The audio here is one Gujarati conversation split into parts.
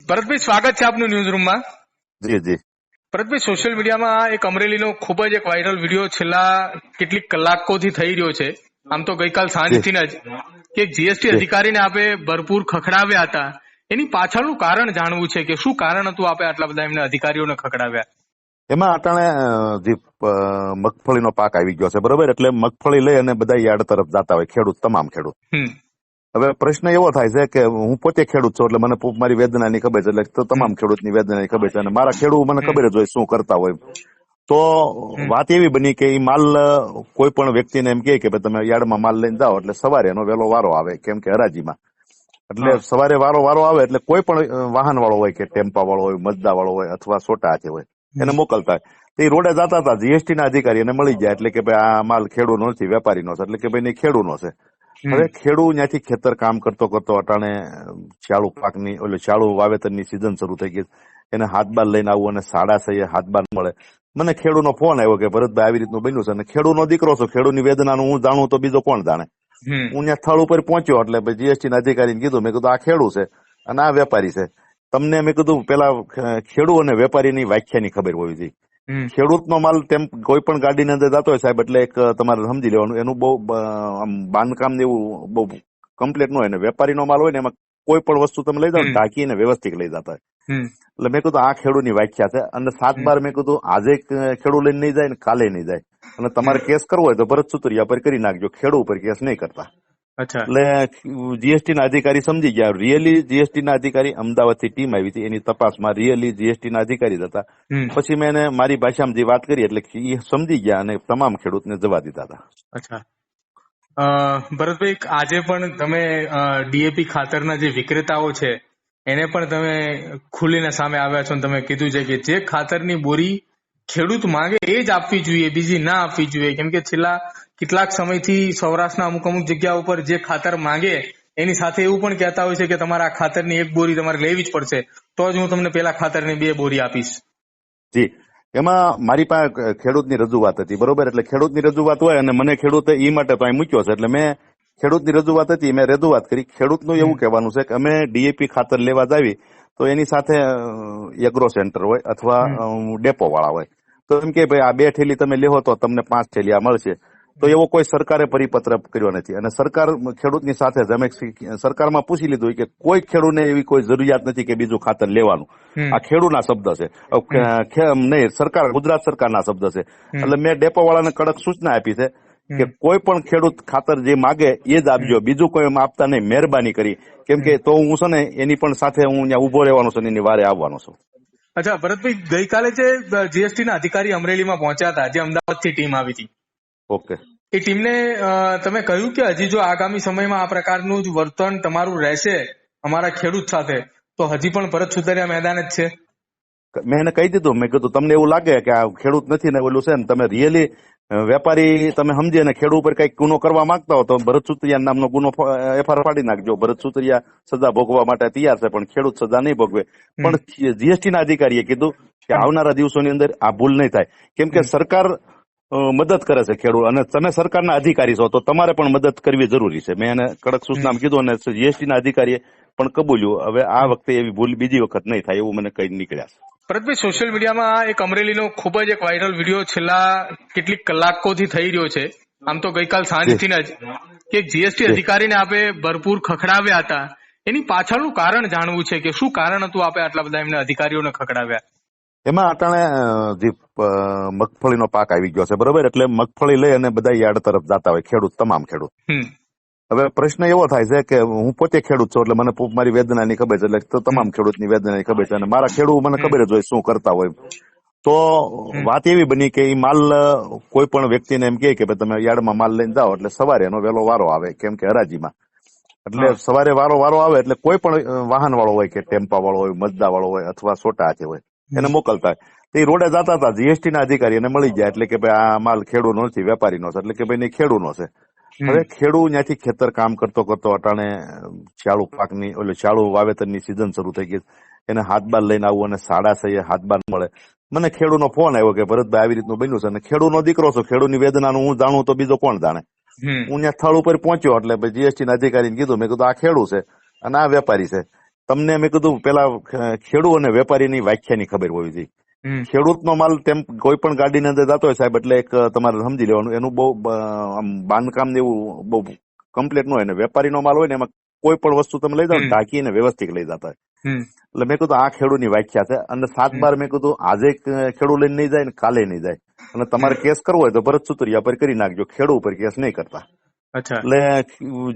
ભરતભાઈ, સ્વાગત છે આપનું ન્યૂઝ રૂમમાં. જી જી ભરતભાઈ, સોશિયલ મીડિયામાં એક અમરેલીનો ખૂબ જ એક વાયરલ વિડીયો છેલ્લા કેટલીક કલાકોથી થઈ રહ્યો છે. આમ તો ગઈકાલ સાંજથી જ કે જીએસટી અધિકારીને આપે ભરપૂર ખખડાવ્યા હતા. એની પાછળનું કારણ જાણવું છે કે શું કારણ હતું આપે આટલા બધા એમને અધિકારીઓને ખખડાવ્યા? એમાં અટાણે જે મગફળીનો પાક આવી ગયો છે, બરોબર, એટલે મગફળી લઈ અને બધા યાર્ડ તરફ જતા હોય ખેડૂત, તમામ ખેડૂત. હવે પ્રશ્ન એવો થાય છે કે હું પોતે ખેડૂત છું એટલે મને મારી વેદનાની ખબર છે, એટલે તમામ ખેડૂતની વેદનાની ખબર છે અને મારા ખેડૂત મને ખબર જ હોય શું કરતા હોય. તો વાત એવી બની કે એ માલ કોઈ પણ વ્યક્તિને એમ કે તમે યાર્ડમાં માલ લઈને જાઓ એટલે સવારે એનો વહેલો વારો આવે, કેમ કે હરાજીમાં એટલે સવારે વારો આવે એટલે કોઈ પણ વાહન વાળો હોય કે ટેમ્પા વાળો હોય, મજદા વાળો હોય અથવા સોટા હાથે હોય એને મોકલતા હોય. એ રોડે જતા હતા, જીએસટી ના અધિકારી એને મળી જાય એટલે કે ભાઈ આ માલ ખેડૂતનો નથી, વેપારીનો છે, એટલે કે ભાઈ ખેડૂતનો છે. હવે ખેડૂત ત્યાંથી ખેતર કામ કરતો અટાણે શાળુ પાકની શાળુ વાવેતરની સિઝન શરૂ થઈ ગઈ, એને હાથ બાર લઈને આવવું અને 6:30 હાથ બાર મળે. મને ખેડૂતનો ફોન આવ્યો કે ભરતભાઈ આવી રીતનું બન્યું છે અને ખેડૂતનો દીકરો છું, ખેડૂતની વેદનાનું હું જાણું તો બીજો કોણ જાણે. હું ત્યાં સ્થળ ઉપર પહોંચ્યો એટલે જીએસટી ના અધિકારીને કીધું, મેં કીધું આ ખેડૂત છે અને આ વેપારી છે. તમને મેં કીધું પેલા ખેડૂત અને વેપારીની વ્યાખ્યાની ખબર હોવી જોઈએ. ખેડૂતનો માલ કોઈ પણ ગાડીની અંદર જતો હોય સાહેબ એટલે એક તમારે સમજી લેવાનું, એનું બહુ બાંધકામ ને એવું બહુ કમ્પ્લીટ ન હોય. ને વેપારીનો માલ હોય ને એમાં કોઈ પણ વસ્તુ તમે લઈ જાઓ ને ઢાંકીને વ્યવસ્થિત લઈ જતા હોય. એટલે મેં કીધું આ ખેડૂતની વ્યાખ્યા છે અને 7/12 મેં કીધું આજે ખેડૂત લઈને નહીં જાય ને કાલે નહીં જાય અને તમારે કેસ કરવો હોય તો ભરત સુતરિયા પર કરી નાખજો, ખેડૂત ઉપર કેસ નહીં કરતા. એટલે જીએસટી ના અધિકારી સમજી ગયા. રિયલી જીએસટી ના અધિકારી અમદાવાદ થી ટીમ આવી હતી, એની તપાસમાં રિયલી જીએસટી ના અધિકારી હતા. પછી મેં એને મારી ભાષામાં જે વાત કરી એટલે એ સમજી ગયા અને તમામ ખેડૂતને જવા દીધા હતા. અચ્છા ભરતભાઈ, આજે પણ તમે ડીએપી ખાતરના જે વિક્રેતાઓ છે એને પણ તમે ખુલીને સામે આવ્યા છો અને તમે કીધું છે કે જે ખાતરની બોરી ખેડૂત માંગે એ જ આપવી જોઈએ, બીજી ના આપવી જોઈએ, કેમ કે છેલ્લા કેટલાક સમયથી સૌરાષ્ટ્રના અમુક જગ્યા ઉપર જે ખાતર માંગે એની સાથે એવું પણ કહેતા હોય છે કે તમારે આ ખાતરની એક બોરી તમારે લેવી જ પડશે તો જ હું તમને પેલા ખાતરની 2 બોરી આપીશ. જી, એમાં મારી પાસે ખેડૂતની રજૂઆત હતી, બરોબર, એટલે ખેડૂતની રજૂઆત હોય અને મને ખેડૂતે એ માટે તો અહીં મૂક્યો છે એટલે મેં ખેડૂતની રજૂઆત હતી, મેં રજૂઆત કરી. ખેડૂતનું એવું કહેવાનું છે કે અમે ડીએપી ખાતર લેવા જાવી તો એની સાથે એગ્રો સેન્ટર હોય અથવા ડેપો વાળા હોય તો એમ કે ભાઈ આ 2 થેલી તમે લેવો તો તમને 5 થેલી આ મળશે. તો એવો કોઈ સરકારે પરિપત્ર કર્યો નથી અને સરકાર ખેડૂતની સાથે જ અમે સરકારમાં પૂછી લીધું કે કોઈ ખેડૂતને એવી કોઈ જરૂરિયાત નથી કે બીજું ખાતર લેવાનું. આ ખેડૂતના શબ્દ છે, નહીં સરકાર, ગુજરાત સરકારના શબ્દ છે. એટલે મેં ડેપો વાળાને કડક સૂચના આપી છે કે કોઈ પણ ખેડૂત ખાતર જે માગે એ જ આપજો, બીજું કોઈ આપતા નહીં, મહેરબાની કરી, કેમ કે તો હું છે ને એની પણ સાથે હું ત્યાં ઉભો રહેવાનો છું, એની વારે આવવાનો છું. અચ્છા ભરતભાઈ, ગઈકાલે જે જીએસટી ના અધિકારી અમરેલીમાં પહોંચ્યા હતા, જે અમદાવાદથી ટીમ આવી હતી, ઓકે, એ ટીમને તમે કહ્યું કે હજી જો આગામી સમયમાં આ પ્રકારનું જ વર્તન તમારું રહેશે અમારા ખેડૂત સાથે તો હજી પણ ભરત સુતરિયા મેદાન જ છે? મેં એને કહી દીધું, મેં કીધું તમને એવું લાગે કે આ ખેડૂત નથી ને ઓલું છે ને તમે રિયલી વેપારી તમે સમજી અને ખેડૂત ઉપર કઈક ગુનો કરવા માંગતા હો તો ભરત સુતરિયા નામનો ગુનો એફઆઈઆર પાડી નાખજો. ભરત સુતરિયા સજા ભોગવા માટે તૈયાર છે પણ ખેડૂત સજા નહીં ભોગવે. પણ જીએસટી ના અધિકારીએ કીધું કે આવનારા દિવસોની અંદર આ ભૂલ નહીં થાય, કેમ કે સરકાર મદદ કરે છે ખેડૂત અને તમે સરકારના અધિકારી છો તો તમારે પણ મદદ કરવી જરૂરી છે. મેં એને કડક સૂચના કીધું અને જીએસટી ના અધિકારીએ પણ કબૂલ્યું. હવે આ વખતે એવી ભૂલ બીજી વખત નહીં થાય એવું મને કઈ નીકળ્યા છે. ભરતભાઈ, સોશિયલ મીડિયામાં એક અમરેલીનો ખૂબ જ એક વાયરલ વિડીયો છેલ્લા કેટલીક કલાકોથી થઈ રહ્યો છે. આમ તો ગઈકાલ સાંજથી જ કે જીએસટી અધિકારીને આપે ભરપૂર ખખડાવ્યા હતા. એની પાછળનું કારણ જાણવું છે કે શું કારણ હતું આપે આટલા બધા એમને અધિકારીઓને ખખડાવ્યા? એમાં અટાણે જે મગફળીનો પાક આવી ગયો છે, બરોબર, એટલે મગફળી લઈ અને બધા યાર્ડ તરફ જતા હોય ખેડૂત, તમામ ખેડૂત. હવે પ્રશ્ન એવો થાય છે કે હું પોતે ખેડૂત છું એટલે મને મારી વેદનાની ખબર છે, એટલે તમામ ખેડૂતની વેદનાની ખબર છે અને મારા ખેડૂત મને ખબર જ હોય શું કરતા હોય. તો વાત એવી બની કે એ માલ કોઈ પણ વ્યક્તિને એમ કે તમે યાર્ડમાં માલ લઈને જાઓ એટલે સવારે એનો વહેલો વારો આવે, કેમ કે હરાજીમાં એટલે સવારે વારો આવે એટલે કોઈ પણ વાહન વાળો હોય કે ટેમ્પા વાળો હોય, મજદા વાળો હોય અથવા સોટા હાથે હોય એને મોકલતા હોય. એ રોડે જતા હતા, જીએસટી ના અધિકારી એને મળી જાય એટલે કે ભાઈ આ માલ ખેડૂતનો નથી, વેપારીનો છે, એટલે કે ભાઈ ખેડૂતનો છે. હવે ખેડૂત ત્યાંથી ખેતર કામ કરતો અટાણે શાળુ પાકની શાળુ વાવેતરની સિઝન શરૂ થઈ ગઈ, એને હાથ બાર લઈને આવવું અને 6:30 હાથ બાર મળે. મને ખેડૂતનો ફોન આવ્યો કે ભરતભાઈ આવી રીતનું બન્યું છે અને ખેડૂતનો દીકરો છું, ખેડૂતની વેદનાનું હું જાણું તો બીજો કોણ જાણે. હું ત્યાં સ્થળ ઉપર પહોંચ્યો એટલે જીએસટી ના અધિકારીને કીધું, મેં કીધું આ ખેડૂત છે અને આ વેપારી છે. તમને મેં કીધું પેલા ખેડૂત અને વેપારીની વ્યાખ્યાની ખબર હોવી જોઈએ. ખેડૂતનો માલ તેમ કોઈ પણ ગાડીની અંદર જતો હોય સાહેબ, એટલે એક તમારે સમજી લેવાનું એનું બહુ બાંધકામ ને એવું બહુ કમ્પ્લીટ ન હોય, ને વેપારીનો માલ હોય ને એમાં કોઈ પણ વસ્તુ તમે લઈ જાઓ ઢાંકીને વ્યવસ્થિત લઈ જતા હોય. એટલે મેં કીધું આ ખેડૂતની વ્યાખ્યા છે, અને 7/12 મેં કીધું આજે ખેડૂત લઈને નહીં જાય ને કાલે નહીં જાય, અને તમારે કેસ કરવો હોય તો ભરત સુતરિયા પર કરી નાખજો, ખેડૂત ઉપર કેસ નહીં કરતા. એટલે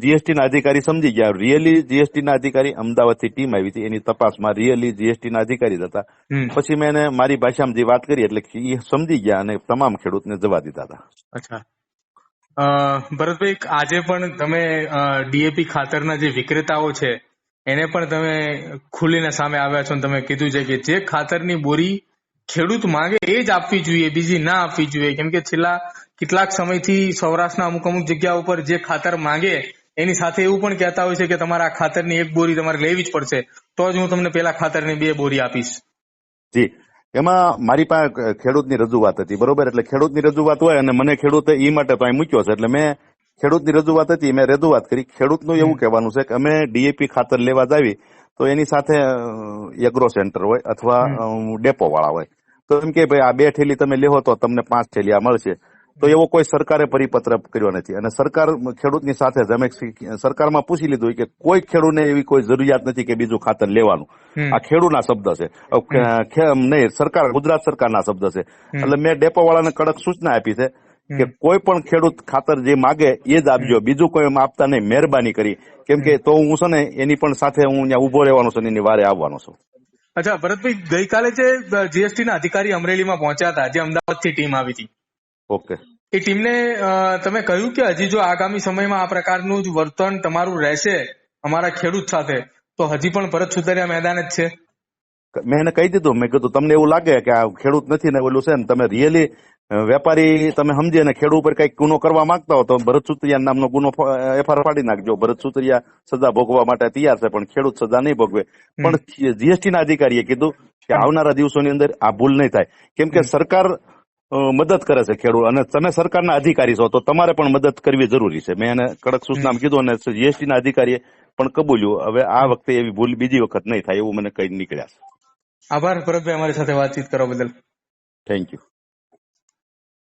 જીએસટી ના અધિકારી સમજી ગયા. રિયલી જીએસટી ના અધિકારી અમદાવાદથી ટીમ આવી હતી, એની તપાસમાં રિયલી જીએસટી ના અધિકારી હતા. પછી મેં એને મારી ભાષામાં જે વાત કરી એટલે એ સમજી ગયા અને તમામ ખેડૂતને જવા દીધા હતા. અચ્છા ભરતભાઈ, આજે પણ તમે ડીએપી ખાતરના જે વિક્રેતાઓ છે એને પણ તમે ખુલીને સામે આવ્યા છો, તમે કીધું છે કે જે ખાતરની બોરી ખેડૂત માંગે એ જ આપવી જોઈએ, બીજી ના આપવી જોઈએ. કેમ કે છેલ્લા કેટલાક સમયથી સૌરાષ્ટ્રના અમુક જગ્યા ઉપર જે ખાતર માંગે એની સાથે એવું પણ કહેતા હોય છે કે તમારા ખાતરની એક બોરી તમારે લેવી જ પડશે, તો જ હું તમને પેલા ખાતરની 2 બોરી આપીશ. જી, એમાં મારી પાસે ખેડૂતની રજૂઆત હતી, બરોબર. એટલે ખેડૂતની રજૂઆત હોય અને મને ખેડૂતે એ માટે તો અહીં મૂક્યો છે, એટલે મેં ખેડૂતની રજૂઆત હતી, મેં રજૂઆત કરી. ખેડૂતનું એવું કહેવાનું છે કે અમે ડીએપી ખાતર લેવા જાવી તો એની સાથે એગ્રો સેન્ટર હોય અથવા ડેપો વાળા હોય, તો એમ કે ભાઈ આ 2 થેલી તમે લેવો તો તમને 5 થેલી આ મળશે. તો એવો કોઈ સરકારે પરિપત્ર કર્યો નથી, અને સરકાર ખેડૂતની સાથે જ અમે સરકારમાં પૂછી લીધું કે કોઈ ખેડૂતને એવી કોઈ જરૂરિયાત નથી કે બીજું ખાતર લેવાનું. આ ખેડૂતના શબ્દ છે, નહીં સરકાર, ગુજરાત સરકારના શબ્દ છે. એટલે મેં ડેપો વાળાને કડક સૂચના આપી છે કે કોઈ પણ ખેડૂત ખાતર જે માગે એ જ આપજો, બીજું કોઈ આપતા નહીં, મહેરબાની કરી. કેમ કે તો હું છે ને એની પણ સાથે હું ત્યાં ઉભો રહેવાનો છું, એની વારે આવવાનો છું. અચ્છા ભરતભાઈ, ગઈકાલે જે જીએસટી ના અધિકારી અમરેલીમાં પહોંચ્યા હતા, જે અમદાવાદથી ટીમ આવી હતી, ઓકે, એ ટીમને તમે કહ્યું કે હજી જો આગામી સમયમાં આ પ્રકારનું જ વર્તન તમારું રહેશે અમારા ખેડૂત સાથે તો હજી પણ ભરત સુતરિયા મેદાન જ છે? મેં એને કહી દીધું, મેં કીધું તમને એવું લાગે કે આ ખેડૂત નથી ને ઓલું છે ને, તમે રિયલી વેપારી તમે સમજીએ ને ખેડૂત ઉપર કઈક ગુનો કરવા માંગતા હો તો ભરત સુતરિયા નામનો ગુનો એફઆઈઆર ફાડી નાખજો. ભરત સુતરિયા સજા ભોગવવા માટે તૈયાર છે, પણ ખેડૂત સજા નહીં ભોગવે. પણ જીએસટી ના અધિકારીએ કીધું કે આવનારા દિવસોની અંદર આ ભૂલ નહીં થાય, કેમ કે સરકાર મદદ કરે છે ખેડૂત, અને તમે સરકારના અધિકારી છો તો તમારે પણ મદદ કરવી જરૂરી છે. મેં એને કડક સૂચના કીધું, અને જીએસટી ના અધિકારીએ પણ કબૂલ્યું. હવે આ વખતે એવી ભૂલ બીજી વખત નહીં થાય એવું મને કહી નીકળ્યા છે. આભાર ભરતભાઈ, અમારી સાથે વાતચીત કરવા બદલ. Thank you.